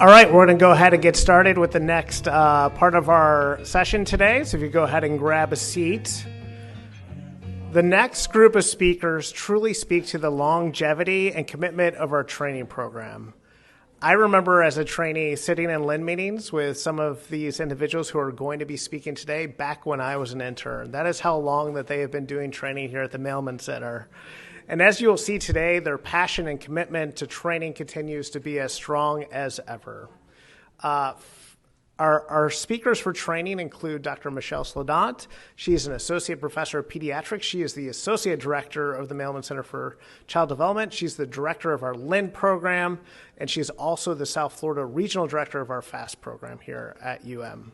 All right, we're going to go ahead and get started with the next part of our session today. So if you go ahead and grab a seat. The next group of speakers truly speak to the longevity and commitment of our training program. I remember as a trainee sitting in LIN meetings with some of these individuals who are going to be speaking today back when I was an intern. That is how long that they have been doing training here at the Mailman Center. And as you will see today, their passion and commitment to training continues to be as strong as ever. Our speakers for training include Dr. Michelle Sladant. She is an associate professor of pediatrics. She is the associate director of the Mailman Center for Child Development. She's the director of our LIN program, and she's also the South Florida regional director of our FAST program here at UM.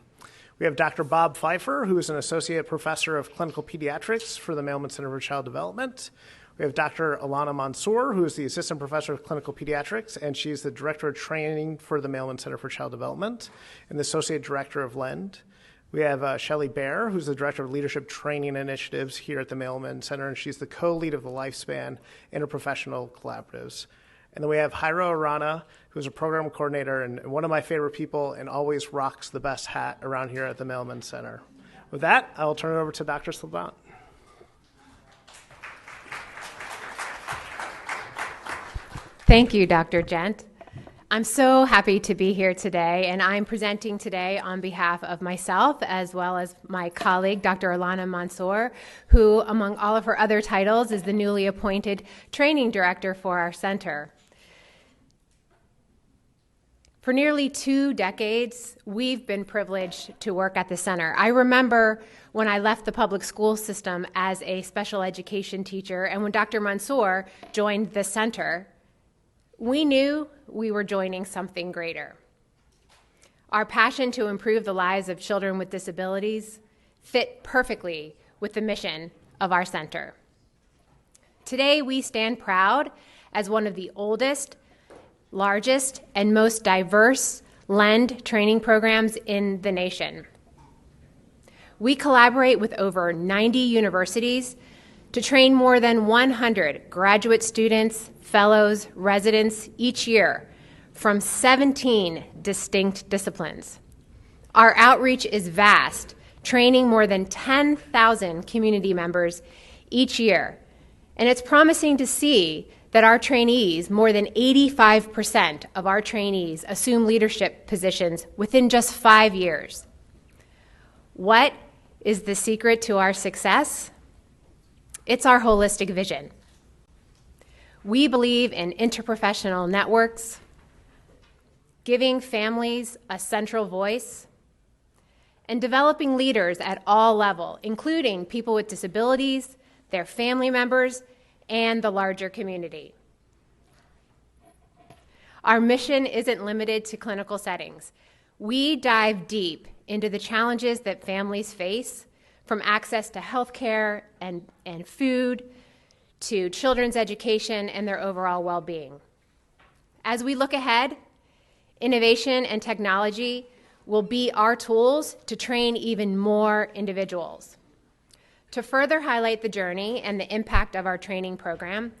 We have Dr. Bob Pfeiffer, who is an associate professor of clinical pediatrics for the Mailman Center for Child Development. We have Dr. Alana Mansour, who is the Assistant Professor of Clinical Pediatrics, and she's the Director of Training for the Mailman Center for Child Development and the Associate Director of LEND. We have Shelley Baer, who's the Director of Leadership Training Initiatives here at the Mailman Center, and she's the co-lead of the Lifespan Interprofessional Collaboratives. And then we have Jairo Arana, who's a program coordinator and one of my favorite people and always rocks the best hat around here at the Mailman Center. With that, I'll turn it over to Dr. Sladant. Thank you, Dr. Gent. I'm so happy to be here today, and I'm presenting today on behalf of myself as well as my colleague, Dr. Alana Mansour, who, among all of her other titles, is the newly appointed training director for our center. For nearly 2 decades, we've been privileged to work at the center. I remember when I left the public school system as a special education teacher, and when Dr. Mansour joined the center, we knew we were joining something greater. Our passion to improve the lives of children with disabilities fit perfectly with the mission of our center. Today, we stand proud as one of the oldest, largest, and most diverse LEND training programs in the nation. We collaborate with over 90 universities to train more than 100 graduate students, fellows, residents each year from 17 distinct disciplines. Our outreach is vast, training more than 10,000 community members each year. And it's promising to see that our trainees, more than 85% of our trainees, assume leadership positions within just 5 years. What is the secret to our success? It's our holistic vision. We believe in interprofessional networks, giving families a central voice, and developing leaders at all levels, including people with disabilities, their family members, and the larger community. Our mission isn't limited to clinical settings. We dive deep into the challenges that families face, from access to health care and food, to children's education and their overall well-being. As we look ahead, innovation and technology will be our tools to train even more individuals. To further highlight the journey and the impact of our training program,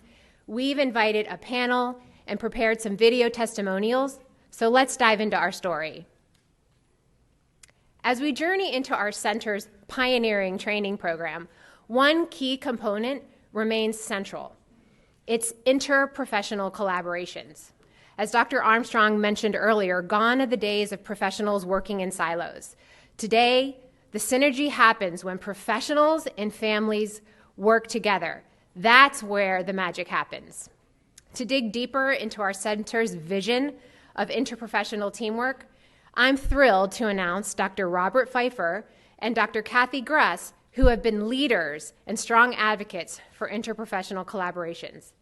we've invited a panel and prepared some video testimonials, so let's dive into our story. As we journey into our center's pioneering training program, one key component remains central. It's interprofessional collaborations. As Dr. Armstrong mentioned earlier, gone are the days of professionals working in silos. Today, the synergy happens when professionals and families work together. That's where the magic happens. To dig deeper into our center's vision of interprofessional teamwork, I'm thrilled to announce Dr. Robert Pfeiffer and Dr. Kathy Gruss, who have been leaders and strong advocates for interprofessional collaborations.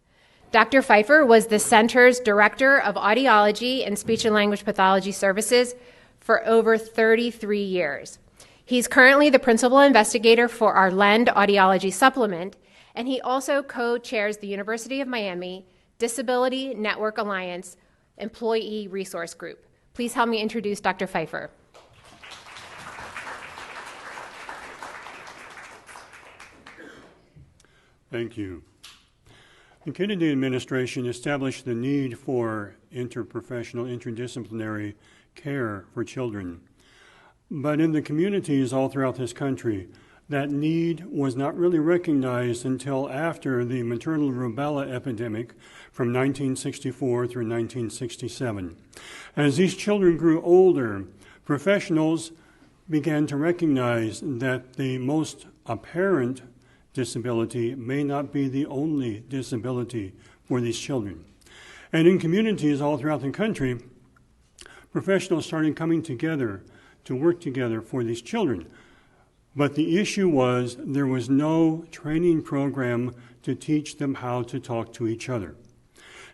Dr. Pfeiffer was the center's Director of Audiology and Speech and Language Pathology Services for over 33 years. He's currently the Principal Investigator for our LEND Audiology Supplement, and he also co-chairs the University of Miami Disability Network Alliance Employee Resource Group. Please help me introduce Dr. Pfeiffer. Thank you. The Kennedy administration established the need for interprofessional, interdisciplinary care for children. But in the communities all throughout this country, that need was not really recognized until after the maternal rubella epidemic from 1964 through 1967. As these children grew older, professionals began to recognize that the most apparent disability may not be the only disability for these children. And in communities all throughout the country, professionals started coming together to work together for these children. But the issue was there was no training program to teach them how to talk to each other.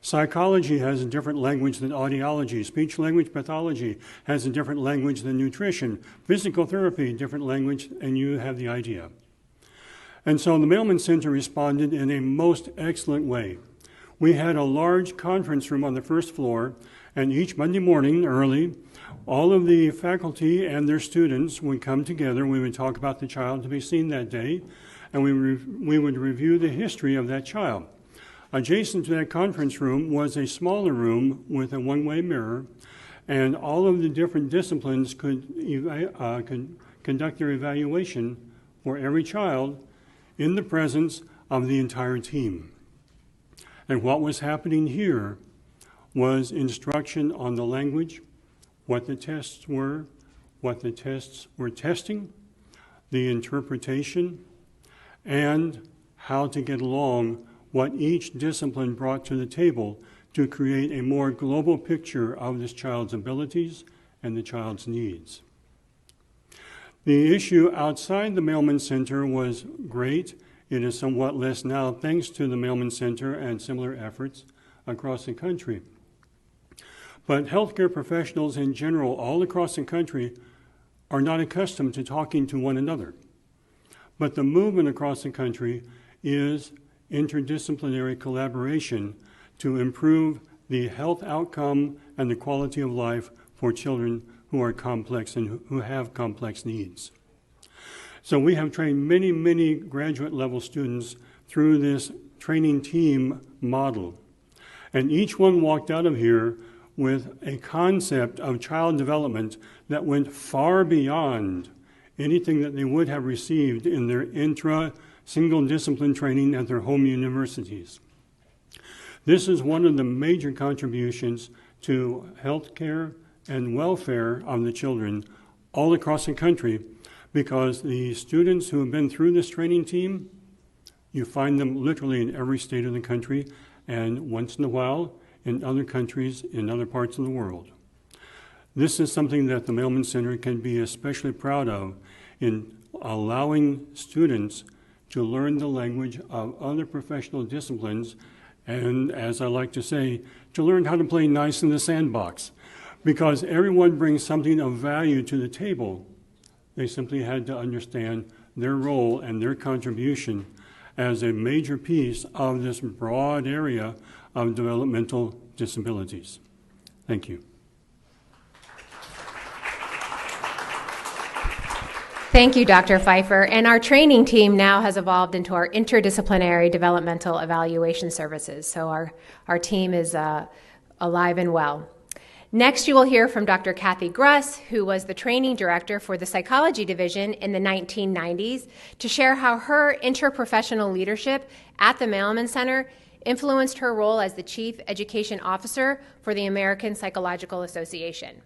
Psychology has a different language than audiology. Speech-language pathology has a different language than nutrition. Physical therapy, different language, and you have the idea. And so the Mailman Center responded in a most excellent way. We had a large conference room on the first floor, and each Monday morning early, all of the faculty and their students would come together. We would talk about the child to be seen that day, and we would review the history of that child. Adjacent to that conference room was a smaller room with a one-way mirror, and all of the different disciplines could conduct their evaluation for every child in the presence of the entire team. And what was happening here was instruction on the language, what the tests were, what the tests were testing, the interpretation, and how to get along, what each discipline brought to the table to create a more global picture of this child's abilities and the child's needs. The issue outside the Mailman Center was great. It is somewhat less now thanks to the Mailman Center and similar efforts across the country. But healthcare professionals in general, all across the country, are not accustomed to talking to one another. But the movement across the country is interdisciplinary collaboration to improve the health outcome and the quality of life for children who are complex and who have complex needs. So we have trained many, many graduate level students through this training team model. And each one walked out of here with a concept of child development that went far beyond anything that they would have received in their single discipline training at their home universities. This is one of the major contributions to healthcare and welfare of the children all across the country, because the students who have been through this training team, you find them literally in every state of the country, and once in a while in other countries, in other parts of the world. This is something that the Mailman Center can be especially proud of in allowing students to learn the language of other professional disciplines, and as I like to say, to learn how to play nice in the sandbox. Because everyone brings something of value to the table. They simply had to understand their role and their contribution as a major piece of this broad area of developmental disabilities. Thank you. Thank you, Dr. Pfeiffer. And our training team now has evolved into our interdisciplinary developmental evaluation services. So our team is alive and well. Next, you will hear from Dr. Kathy Gruss, who was the training director for the psychology division in the 1990s, to share how her interprofessional leadership at the Mailman Center influenced her role as the chief education officer for the American Psychological Association.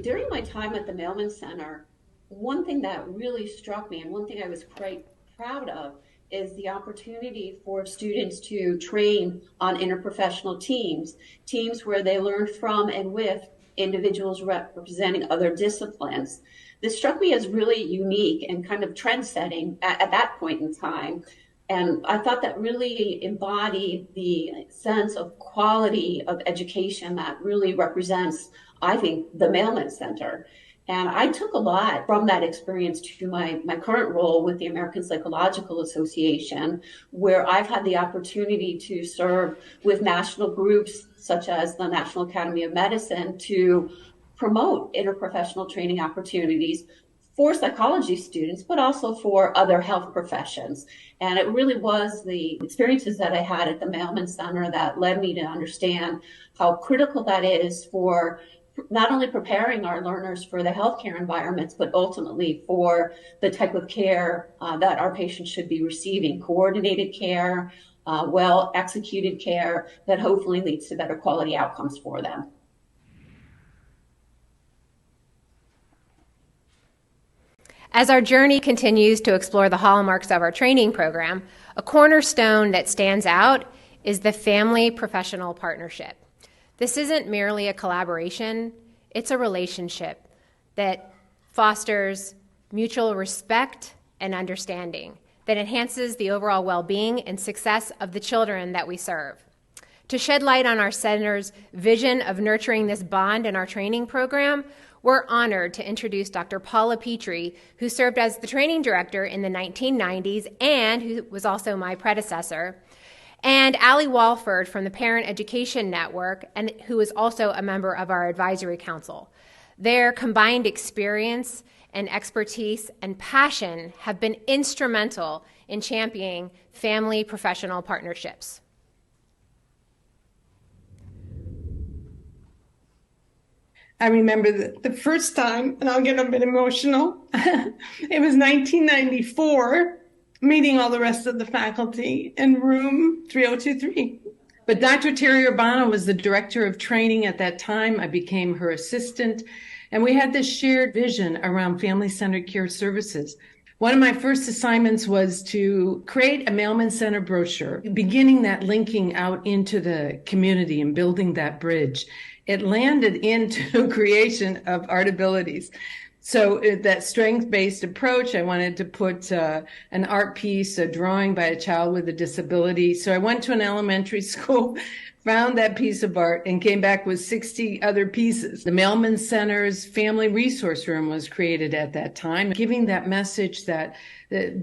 During my time at the Mailman Center, one thing that really struck me and one thing I was quite proud of is the opportunity for students to train on interprofessional teams where they learn from and with individuals representing other disciplines. This struck me as really unique and kind of trend-setting at that point in time. And I thought that really embodied the sense of quality of education that really represents, I think, the Mailman Center. And I took a lot from that experience to my current role with the American Psychological Association, where I've had the opportunity to serve with national groups such as the National Academy of Medicine to promote interprofessional training opportunities for psychology students, but also for other health professions. And it really was the experiences that I had at the Mailman Center that led me to understand how critical that is for not only preparing our learners for the healthcare environments, but ultimately for the type of care that our patients should be receiving, coordinated care, well executed care that hopefully leads to better quality outcomes for them. As our journey continues to explore the hallmarks of our training program, a cornerstone that stands out is the family professional partnership. This isn't merely a collaboration, it's a relationship that fosters mutual respect and understanding, that enhances the overall well-being and success of the children that we serve. To shed light on our center's vision of nurturing this bond in our training program, we're honored to introduce Dr. Paula Petrie, who served as the training director in the 1990s and who was also my predecessor, and Allie Walford from the Parent Education Network, and who is also a member of our advisory council. Their combined experience and expertise and passion have been instrumental in championing family professional partnerships. I remember the first time, and I'll get a bit emotional, it was 1994, meeting all the rest of the faculty in room 3023. But Dr. Terry Urbano was the director of training at that time. I became her assistant, and we had this shared vision around family-centered care services. One of my first assignments was to create a Mailman Center brochure, beginning that linking out into the community and building that bridge. It landed into creation of Art Abilities. So that strength-based approach, I wanted to put an art piece, a drawing by a child with a disability. So I went to an elementary school, found that piece of art, and came back with 60 other pieces. The Mailman Center's Family Resource Room was created at that time, giving that message that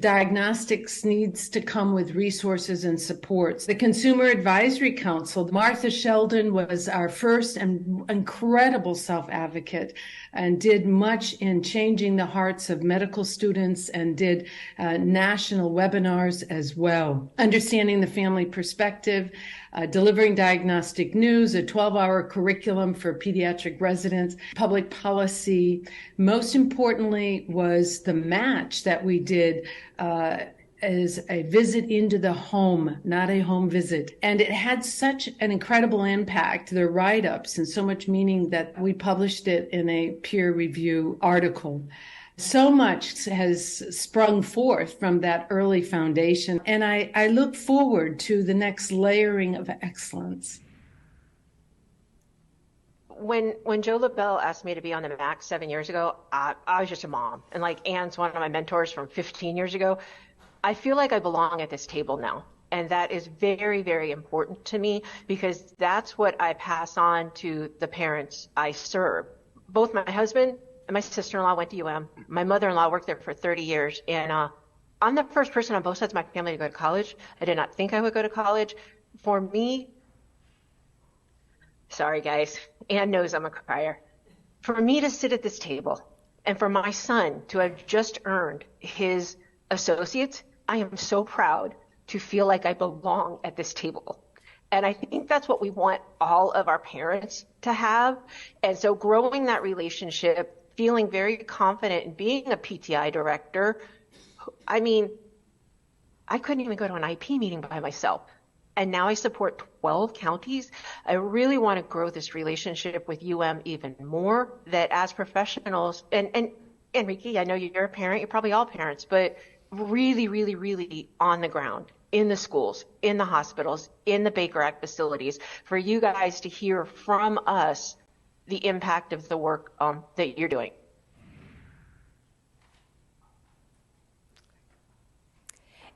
diagnostics needs to come with resources and supports. The Consumer Advisory Council, Martha Sheldon was our first and incredible self-advocate and did much in changing the hearts of medical students and did national webinars as well. Understanding the family perspective, delivering diagnostic news, a 12-hour curriculum for pediatric residents, public policy. Most importantly was the match that we did as a visit into the home, not a home visit. And it had such an incredible impact, the write-ups, and so much meaning that we published it in a peer review article. So much has sprung forth from that early foundation, and I look forward to the next layering of excellence. When Joe LaBelle asked me to be on the MAC 7 years ago, I was just a mom. And like Anne's one of my mentors from 15 years ago, I feel like I belong at this table now. And that is very, very important to me because that's what I pass on to the parents I serve. Both my husband and my sister-in-law went to UM. My mother-in-law worked there for 30 years. And I'm the first person on both sides of my family to go to college. I did not think I would go to college. For me, sorry guys, Anne knows I'm a crier. For me to sit at this table and for my son to have just earned his associates, I am so proud to feel like I belong at this table. And I think that's what we want all of our parents to have. And so growing that relationship, feeling very confident in being a PTI director, I mean, I couldn't even go to an IP meeting by myself. And now I support 12 counties. I really want to grow this relationship with UM even more, that as professionals, and Enrique, I know you're a parent, you're probably all parents, but really, really, really on the ground, in the schools, in the hospitals, in the Baker Act facilities, for you guys to hear from us the impact of the work that you're doing.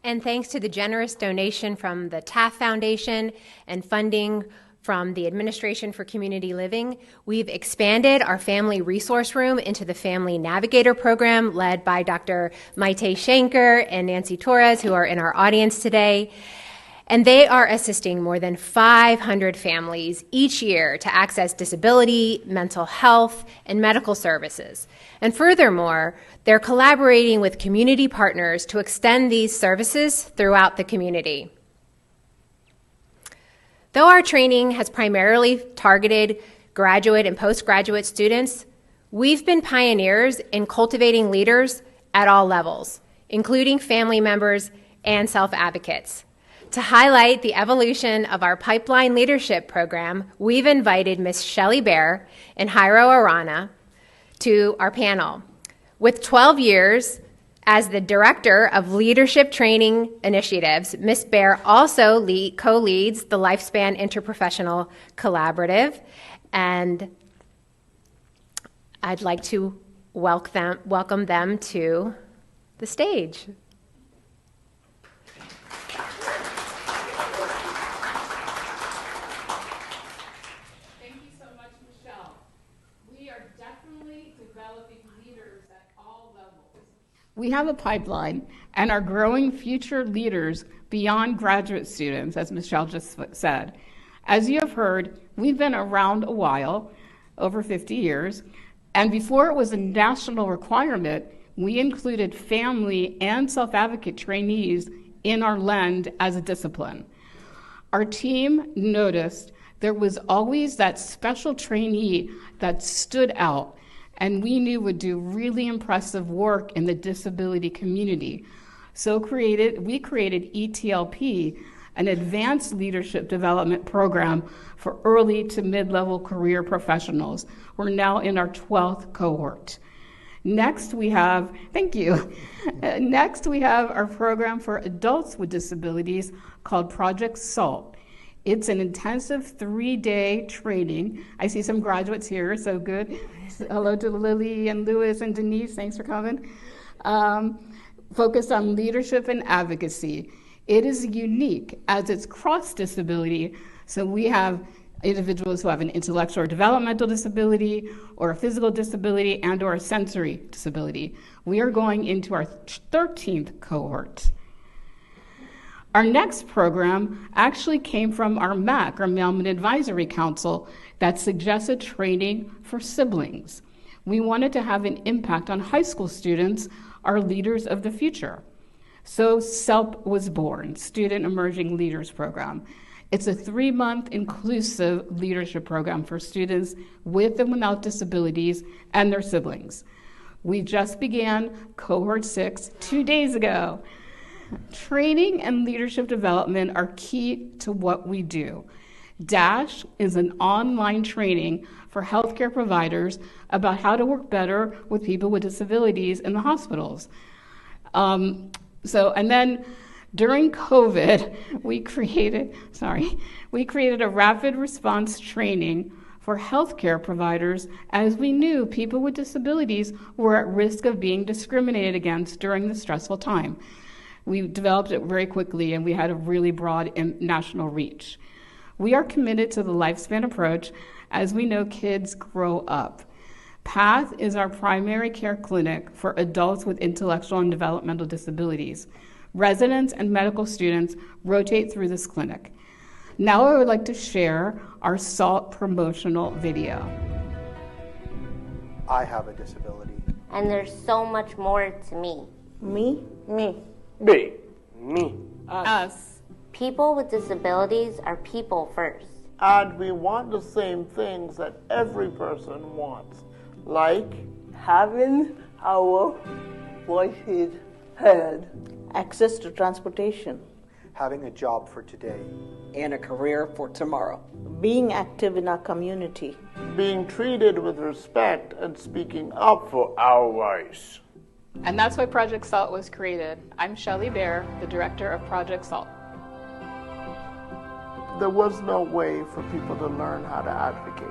And thanks to the generous donation from the Taft Foundation and funding from the Administration for Community Living, we've expanded our Family Resource Room into the Family Navigator Program led by Dr. Maite Schenker and Nancy Torres, who are in our audience today. And they are assisting more than 500 families each year to access disability, mental health, and medical services. And furthermore, they're collaborating with community partners to extend these services throughout the community. Though our training has primarily targeted graduate and postgraduate students, we've been pioneers in cultivating leaders at all levels, including family members and self-advocates. To highlight the evolution of our Pipeline Leadership Program, we've invited Ms. Shelley Bear and Jairo Arana to our panel. With 12 years as the Director of Leadership Training Initiatives, Ms. Bear also co-leads the Lifespan Interprofessional Collaborative, and I'd like to welcome them to the stage. We have a pipeline and are growing future leaders beyond graduate students, as Michelle just said. As you have heard, we've been around a while, over 50 years, and before it was a national requirement, we included family and self-advocate trainees in our LEND as a discipline. Our team noticed there was always that special trainee that stood out and we knew would do really impressive work in the disability community. So we created ETLP, an advanced leadership development program for early to mid-level career professionals. We're now in our 12th cohort. Next we have, thank you. Next we have our program for adults with disabilities called Project SALT. It's an intensive 3-day training. I see some graduates here, so good. Hello to Lily and Louis and Denise, thanks for coming. Focused on leadership and advocacy. It is unique as it's cross-disability, so we have individuals who have an intellectual or developmental disability, or a physical disability, and or a sensory disability. We are going into our 13th cohort. Our next program actually came from our MAC, our Mailman Advisory Council, that suggested training for siblings. We wanted to have an impact on high school students, our leaders of the future. So SELP was born, Student Emerging Leaders Program. It's a 3-month inclusive leadership program for students with and without disabilities and their siblings. We just began cohort 6 2 days ago. Training and leadership development are key to what we do. DASH is an online training for healthcare providers about how to work better with people with disabilities in the hospitals. And then during COVID, we created a rapid response training for healthcare providers, as we knew people with disabilities were at risk of being discriminated against during the stressful time. We developed it very quickly, and we had a really broad national reach. We are committed to the lifespan approach, as we know kids grow up. PATH is our primary care clinic for adults with intellectual and developmental disabilities. Residents and medical students rotate through this clinic. Now I would like to share our SALT promotional video. I have a disability. And there's so much more to me. Me. Me. Me. Us. People with disabilities are people first. And we want the same things that every person wants, like having our voices heard, access to transportation, having a job for today, and a career for tomorrow, being active in our community, being treated with respect and speaking up for our rights. And that's why Project SALT was created. I'm Shelley Bear, the director of Project SALT. There was no way for people to learn how to advocate.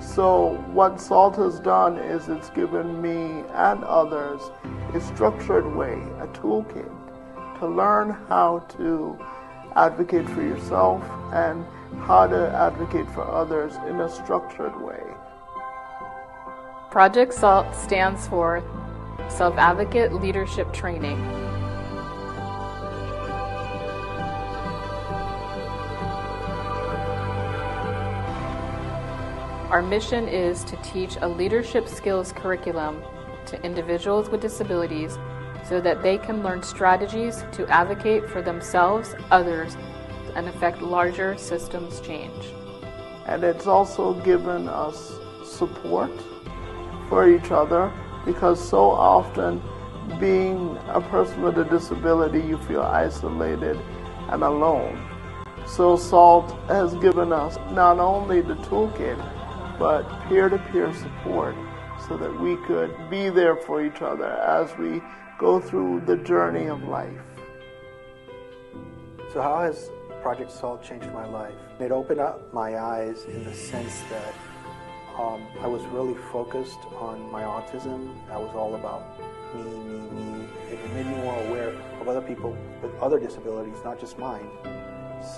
So what SALT has done is it's given me and others a structured way, a toolkit, to learn how to advocate for yourself and how to advocate for others in a structured way. Project SALT stands for Self-Advocate Leadership Training. Our mission is to teach a leadership skills curriculum to individuals with disabilities so that they can learn strategies to advocate for themselves, others, and affect larger systems change. And it's also given us support for each other, because so often being a person with a disability, you feel isolated and alone. So SALT has given us not only the toolkit, but peer-to-peer support so that we could be there for each other as we go through the journey of life. So how has Project SALT changed my life? It opened up my eyes in the sense that I was really focused on my autism. I was all about me. It made me more aware of other people with other disabilities, not just mine.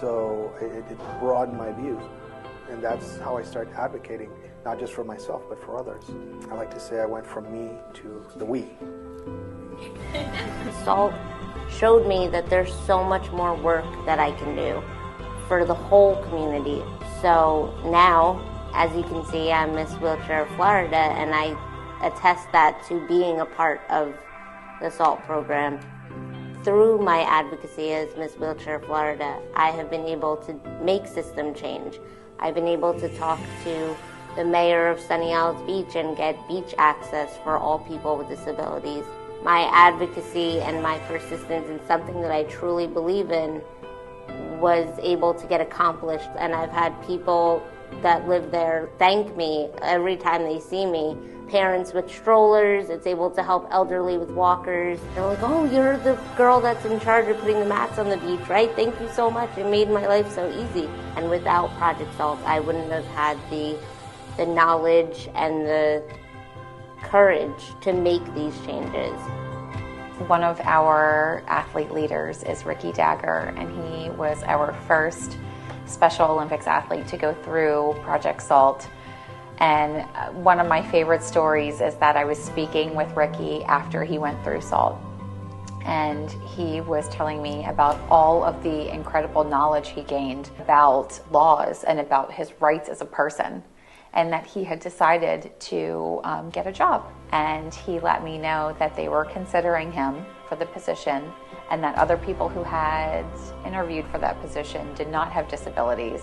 So it broadened my views. And that's how I started advocating, not just for myself, but for others. I like to say I went from me to the we. SALT showed me that there's so much more work that I can do for the whole community. So now, as you can see, I'm Miss Wheelchair Florida, and I attest that to being a part of the SALT program. Through my advocacy as Miss Wheelchair Florida, I have been able to make system change. I've been able to talk to the mayor of Sunny Isles Beach and get beach access for all people with disabilities. My advocacy and my persistence in something that I truly believe in was able to get accomplished, and I've had people that live there thank me every time they see me. Parents with strollers, it's able to help elderly with walkers. They're like, oh, you're the girl that's in charge of putting the mats on the beach, right? Thank you so much. It made my life so easy. And without Project SALT, I wouldn't have had the knowledge and the courage to make these changes. One of our athlete leaders is Ricky Dagger, and he was our first Special Olympics athlete to go through Project SALT. And one of my favorite stories is that I was speaking with Ricky after he went through SALT. And he was telling me about all of the incredible knowledge he gained about laws and about his rights as a person, and that he had decided to get a job. And he let me know that they were considering him for the position, and that other people who had interviewed for that position did not have disabilities,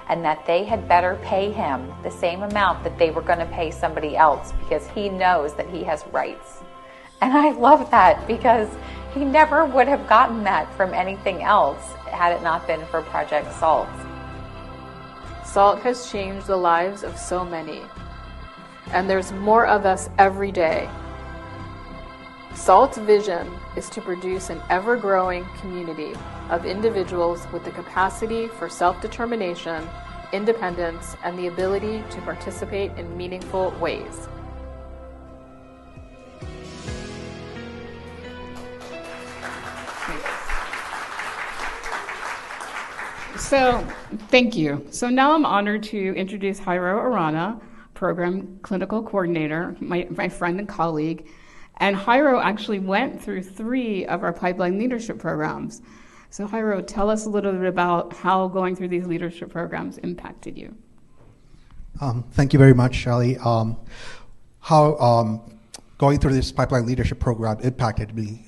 and that they had better pay him the same amount that they were going to pay somebody else, because he knows that he has rights. And I love that, because he never would have gotten that from anything else had it not been for Project SALT. SALT has changed the lives of so many, and there's more of us every day. SALT's vision is to produce an ever-growing community of individuals with the capacity for self-determination, independence, and the ability to participate in meaningful ways. So, thank you. So now I'm honored to introduce Jairo Arana, Program Clinical Coordinator, my friend and colleague. And Jairo actually went through 3 of our pipeline leadership programs. So Jairo, tell us a little bit about how going through these leadership programs impacted you. Thank you very much, Shelley. How going through this pipeline leadership program impacted me.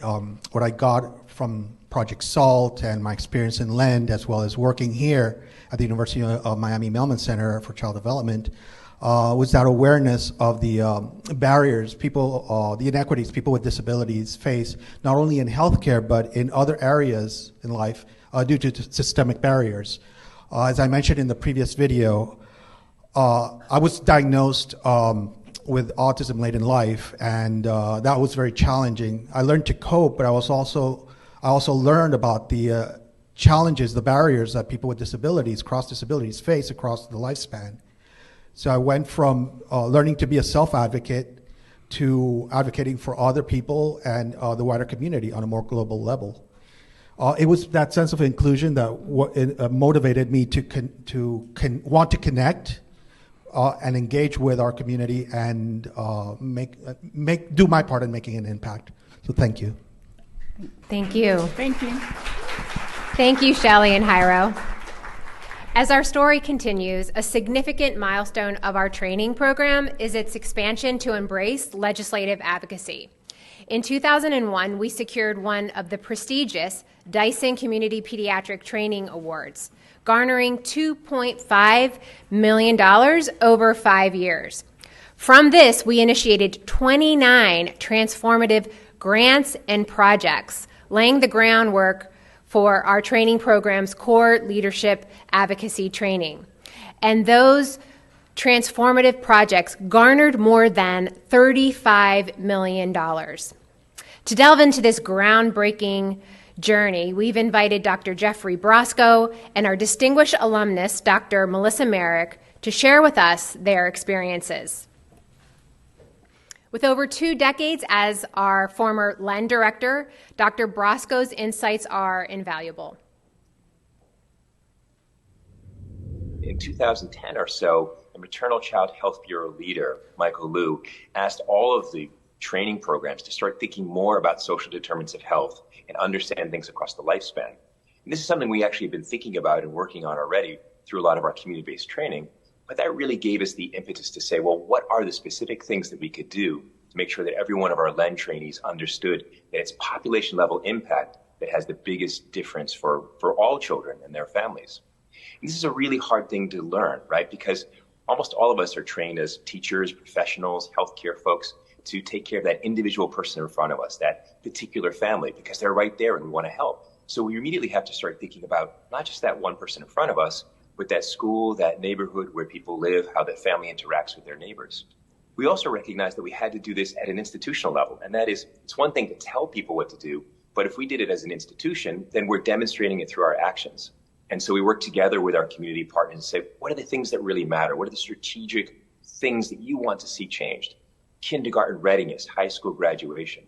What I got from Project SALT and my experience in LEND, as well as working here at the University of Miami Mailman Center for Child Development, was that awareness of the barriers the inequities people with disabilities face, not only in healthcare, but in other areas in life due to systemic barriers. As I mentioned in the previous video, I was diagnosed with autism late in life, and that was very challenging. I learned to cope, but I also learned about the challenges, the barriers that people with disabilities, cross disabilities, face across the lifespan. So I went from learning to be a self-advocate to advocating for other people and the wider community on a more global level. It was that sense of inclusion that motivated me to want to connect and engage with our community and do my part in making an impact. So thank you. Thank you. Thank you. Thank you, Shelley and Jairo. As our story continues, a significant milestone of our training program is its expansion to embrace legislative advocacy. In 2001, we secured one of the prestigious Dyson Community Pediatric Training Awards, garnering $2.5 million over 5 years. From this, we initiated 29 transformative grants and projects, laying the groundwork for our training program's core leadership advocacy training. And those transformative projects garnered more than $35 million. To delve into this groundbreaking journey, we've invited Dr. Jeffrey Brosco and our distinguished alumnus, Dr. Melissa Merrick, to share with us their experiences. With over 2 decades as our former LEN director, Dr. Brosco's insights are invaluable. In 2010 or so, the Maternal Child Health Bureau leader, Michael Liu, asked all of the training programs to start thinking more about social determinants of health and understand things across the lifespan. And this is something we actually have been thinking about and working on already through a lot of our community-based training. But that really gave us the impetus to say, well, what are the specific things that we could do to make sure that every one of our LEN trainees understood that it's population-level impact that has the biggest difference for all children and their families. And this is a really hard thing to learn, right? Because almost all of us are trained as teachers, professionals, healthcare folks to take care of that individual person in front of us, that particular family, because they're right there and we want to help. So we immediately have to start thinking about not just that one person in front of us, with that school, that neighborhood where people live, how that family interacts with their neighbors. We also recognized that we had to do this at an institutional level, and that is, it's one thing to tell people what to do, but if we did it as an institution, then we're demonstrating it through our actions. And so we worked together with our community partners and say, what are the things that really matter? What are the strategic things that you want to see changed? Kindergarten readiness, high school graduation.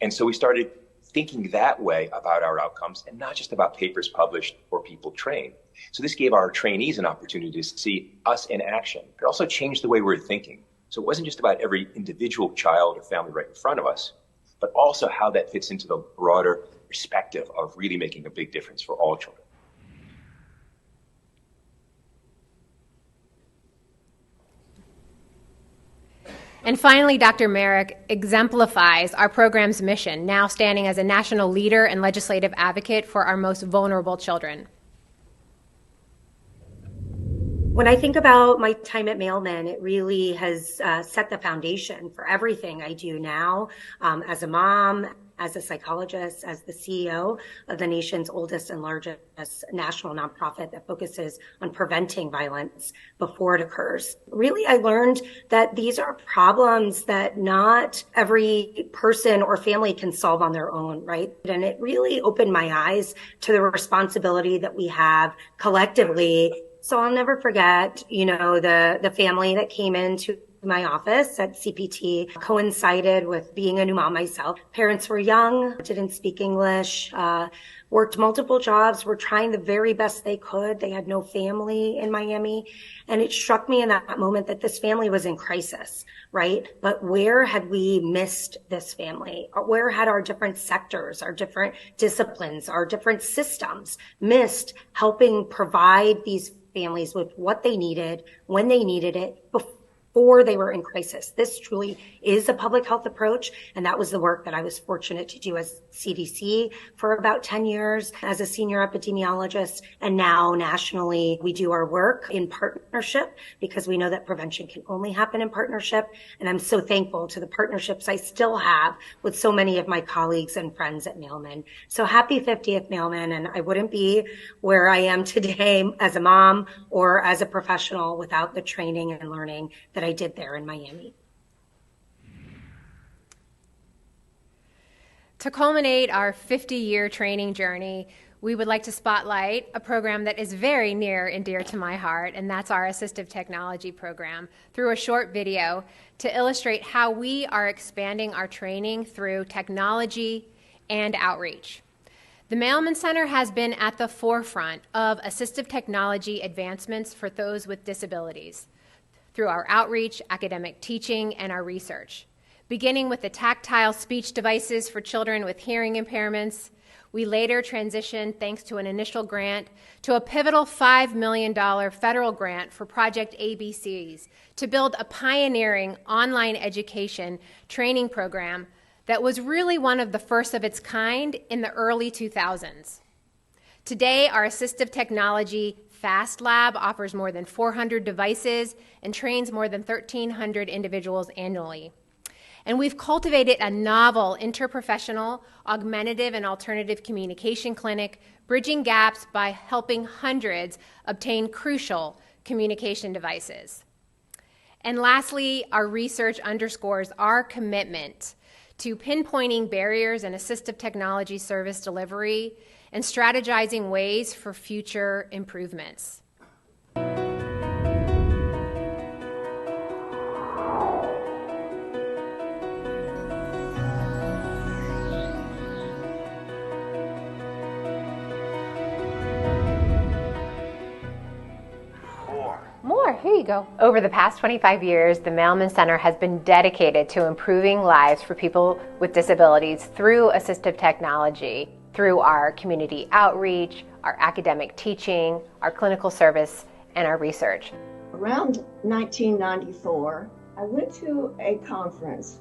And so we started thinking that way about our outcomes and not just about papers published or people trained. So this gave our trainees an opportunity to see us in action. It also changed the way we were thinking. So it wasn't just about every individual child or family right in front of us, but also how that fits into the broader perspective of really making a big difference for all children. And finally, Dr. Merrick exemplifies our program's mission, now standing as a national leader and legislative advocate for our most vulnerable children. When I think about my time at Mailman, it really has set the foundation for everything I do now as a mom, as a psychologist, as the CEO of the nation's oldest and largest national nonprofit that focuses on preventing violence before it occurs. Really, I learned that these are problems that not every person or family can solve on their own, right? And it really opened my eyes to the responsibility that we have collectively. So I'll never forget, the family that came into my office at CPT coincided with being a new mom myself. Parents were young, didn't speak English, worked multiple jobs, were trying the very best they could. They had no family in Miami. And it struck me in that moment that this family was in crisis, right? But where had we missed this family? Where had our different sectors, our different disciplines, our different systems missed helping provide these families with what they needed, when they needed it, before they were in crisis? This truly is a public health approach, and that was the work that I was fortunate to do as CDC for about 10 years as a senior epidemiologist, and now nationally we do our work in partnership because we know that prevention can only happen in partnership, and I'm so thankful to the partnerships I still have with so many of my colleagues and friends at Mailman. So happy 50th Mailman, and I wouldn't be where I am today as a mom or as a professional without the training and learning that I did there in Miami. To culminate our 50-year training journey, we would like to spotlight a program that is very near and dear to my heart, and that's our assistive technology program, through a short video to illustrate how we are expanding our training through technology and outreach. The Mailman Center has been at the forefront of assistive technology advancements for those with disabilities through our outreach, academic teaching, and our research. Beginning with the tactile speech devices for children with hearing impairments, We later transitioned, thanks to an initial grant, to a pivotal $5 million federal grant for Project ABCs to build a pioneering online education training program that was really one of the first of its kind in the early 2000s. Today, our assistive technology FAST Lab offers more than 400 devices and trains more than 1,300 individuals annually. And we've cultivated a novel interprofessional, augmentative, and alternative communication clinic, bridging gaps by helping hundreds obtain crucial communication devices. And lastly, our research underscores our commitment to pinpointing barriers in assistive technology service delivery and strategizing ways for future improvements. More, here you go. Over the past 25 years, the Mailman Center has been dedicated to improving lives for people with disabilities through assistive technology, through our community outreach, our academic teaching, our clinical service, and our research. Around 1994, I went to a conference.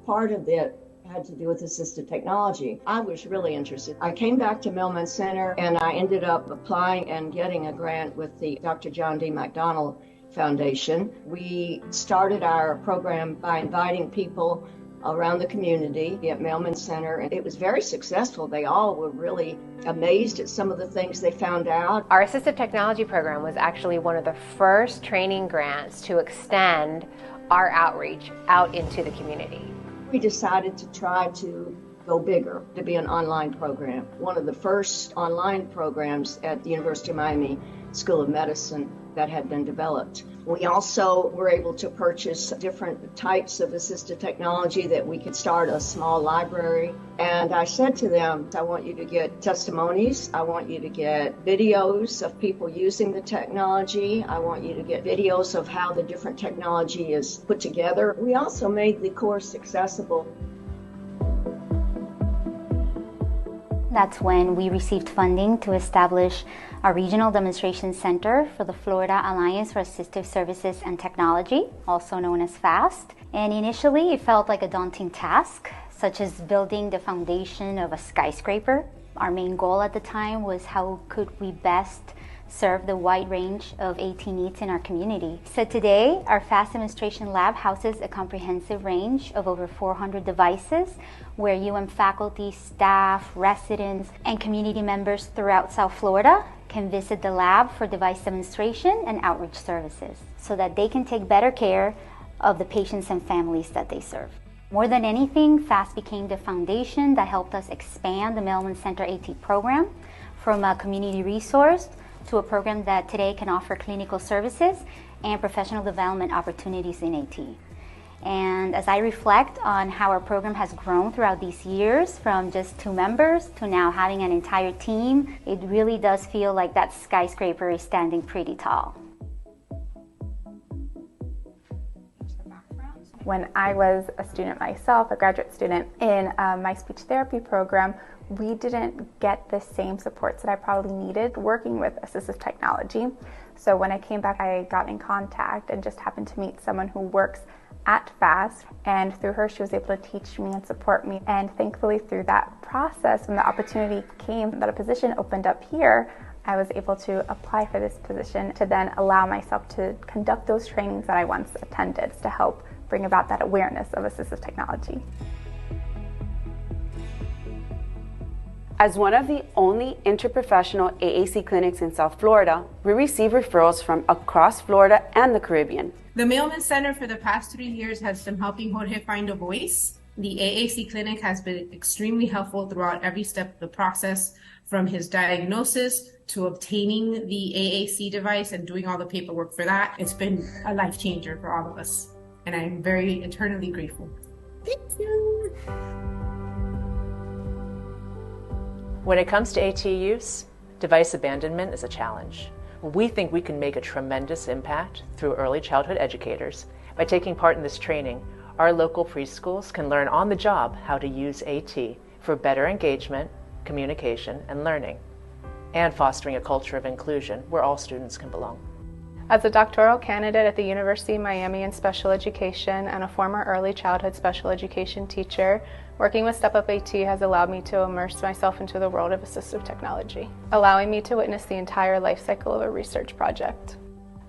Part of it had to do with assistive technology. I was really interested. I came back to Mailman Center and I ended up applying and getting a grant with the Dr. John D. McDonald Foundation. We started our program by inviting people around the community at Mailman Center, and it was very successful. They all were really amazed at some of the things they found out. Our assistive technology program was actually one of the first training grants to extend our outreach out into the community. We decided to try to go bigger, to be an online program. One of the first online programs at the University of Miami School of Medicine that had been developed. We also were able to purchase different types of assistive technology that we could start a small library. And I said to them, I want you to get testimonies. I want you to get videos of people using the technology. I want you to get videos of how the different technology is put together. We also made the course accessible. That's when we received funding to establish a regional demonstration center for the Florida Alliance for Assistive Services and Technology, also known as FAST. And initially, it felt like a daunting task, such as building the foundation of a skyscraper. Our main goal at the time was how could we best serve the wide range of AT needs in our community. So today, our FAST demonstration lab houses a comprehensive range of over 400 devices where UM faculty, staff, residents, and community members throughout South Florida can visit the lab for device demonstration and outreach services so that they can take better care of the patients and families that they serve. More than anything, FAST became the foundation that helped us expand the Mailman Center AT program from a community resource to a program that today can offer clinical services and professional development opportunities in AT. And as I reflect on how our program has grown throughout these years, from just 2 members to now having an entire team, it really does feel like that skyscraper is standing pretty tall. When I was a student myself, a graduate student in my speech therapy program, we didn't get the same supports that I probably needed working with assistive technology. So when I came back, I got in contact and just happened to meet someone who works at FAST, and through her she was able to teach me and support me. And thankfully through that process, when the opportunity came that a position opened up here, I was able to apply for this position to then allow myself to conduct those trainings that I once attended to help bring about that awareness of assistive technology. As one of the only interprofessional AAC clinics in South Florida, we receive referrals from across Florida and the Caribbean. The Mailman Center for the past 3 years has been helping Jorge find a voice. The AAC clinic has been extremely helpful throughout every step of the process, from his diagnosis to obtaining the AAC device and doing all the paperwork for that. It's been a life changer for all of us, and I'm very eternally grateful. Thank you. When it comes to AT use, device abandonment is a challenge. We think we can make a tremendous impact through early childhood educators. By taking part in this training, our local preschools can learn on the job how to use AT for better engagement, communication, and learning, and fostering a culture of inclusion where all students can belong. As a doctoral candidate at the University of Miami in special education and a former early childhood special education teacher, working with Step Up AT has allowed me to immerse myself into the world of assistive technology, allowing me to witness the entire life cycle of a research project.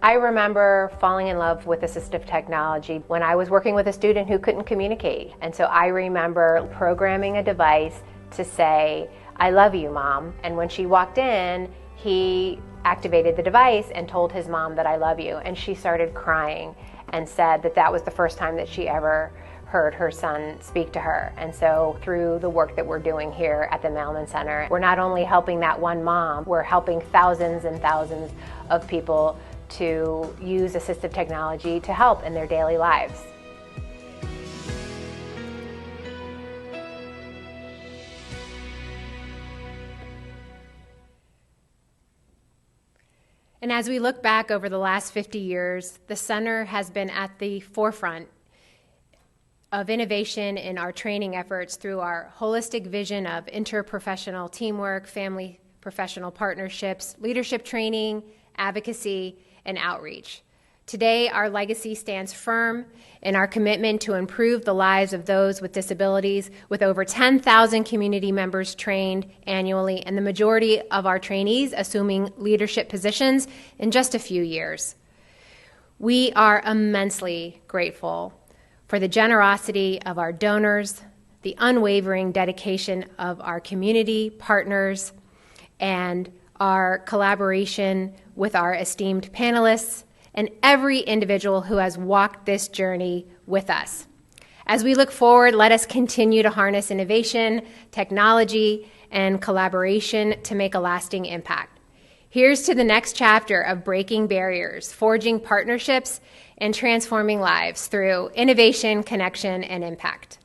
I remember falling in love with assistive technology when I was working with a student who couldn't communicate. And so I remember programming a device to say, "I love you, Mom." And when she walked in, he activated the device and told his mom that "I love you." And she started crying and said that that was the first time that she ever heard her son speak to her. And so through the work that we're doing here at the Mailman Center, we're not only helping that one mom, we're helping thousands and thousands of people to use assistive technology to help in their daily lives. And as we look back over the last 50 years, the center has been at the forefront of innovation in our training efforts through our holistic vision of interprofessional teamwork, family professional partnerships, leadership training, advocacy, and outreach. Today, our legacy stands firm in our commitment to improve the lives of those with disabilities, with over 10,000 community members trained annually, and the majority of our trainees assuming leadership positions in just a few years. We are immensely grateful for the generosity of our donors, the unwavering dedication of our community partners, and our collaboration with our esteemed panelists, and every individual who has walked this journey with us. As we look forward, let us continue to harness innovation, technology, and collaboration to make a lasting impact. Here's to the next chapter of breaking barriers, forging partnerships, and transforming lives through innovation, connection, and impact.